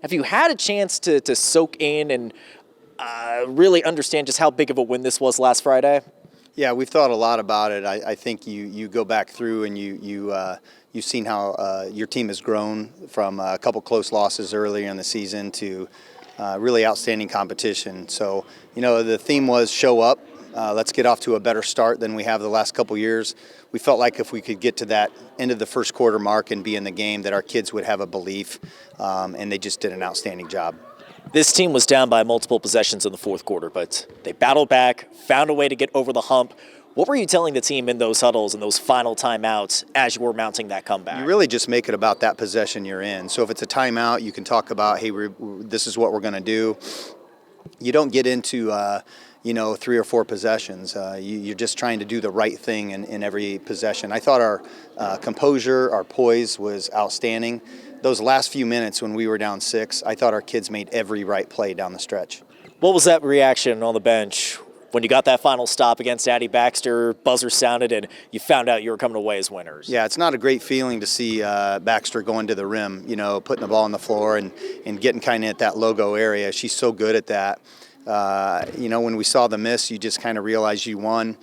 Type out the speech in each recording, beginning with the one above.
Have you had a chance to soak in and really understand just how big of a win this was last Friday? Yeah, we've thought a lot about it. I think you go back through and you've seen how your team has grown from a couple close losses earlier in the season to really outstanding competition. So, the theme was show up. Let's get off to a better start than we have the last couple years. We felt like if we could get to that end of the first quarter mark and be in the game, that our kids would have a belief, and they just did an outstanding job. This team was down by multiple possessions in the fourth quarter, but they battled back, found a way to get over the hump. What were you telling the team in those huddles and those final timeouts as you were mounting that comeback? You really just make it about that possession you're in. So if it's a timeout, you can talk about, hey, this is what we're going to do. You don't get into 3 or 4 possessions. You're just trying to do the right thing in every possession. I thought our composure, our poise was outstanding. Those last few minutes when we were down 6, I thought our kids made every right play down the stretch. What was that reaction on the bench when you got that final stop against Addie Baxter, buzzer sounded, and you found out you were coming away as winners? Yeah, it's not a great feeling to see Baxter going to the rim, putting the ball on the floor and getting kind of at that logo area. She's so good at that. When we saw the miss, you just kind of realized you won.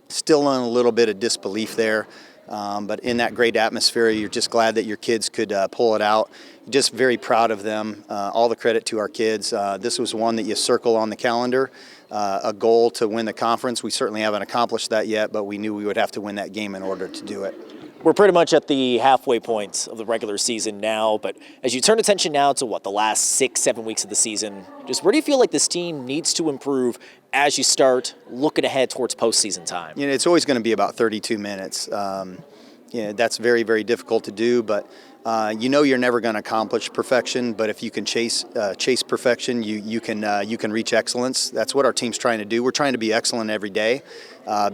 Still in a little bit of disbelief there. But in that great atmosphere, you're just glad that your kids could pull it out. Just very proud of them. All the credit to our kids. This was one that you circle on the calendar, a goal to win the conference. We certainly haven't accomplished that yet, but we knew we would have to win that game in order to do it. We're pretty much at the halfway point of the regular season now, but as you turn attention now to the last 6-7 weeks of the season, just where do you feel like this team needs to improve as you start looking ahead towards postseason time? It's always going to be about 32 minutes. That's very, very difficult to do, but you're never going to accomplish perfection. But if you can chase perfection, you can reach excellence. That's what our team's trying to do. We're trying to be excellent every day,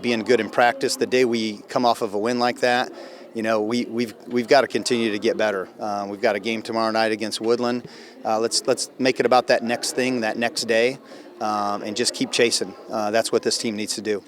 being good in practice. The day we come off of a win like that, we've got to continue to get better. We've got a game tomorrow night against Woodland. Let's make it about that next thing, that next day, and just keep chasing. That's what this team needs to do.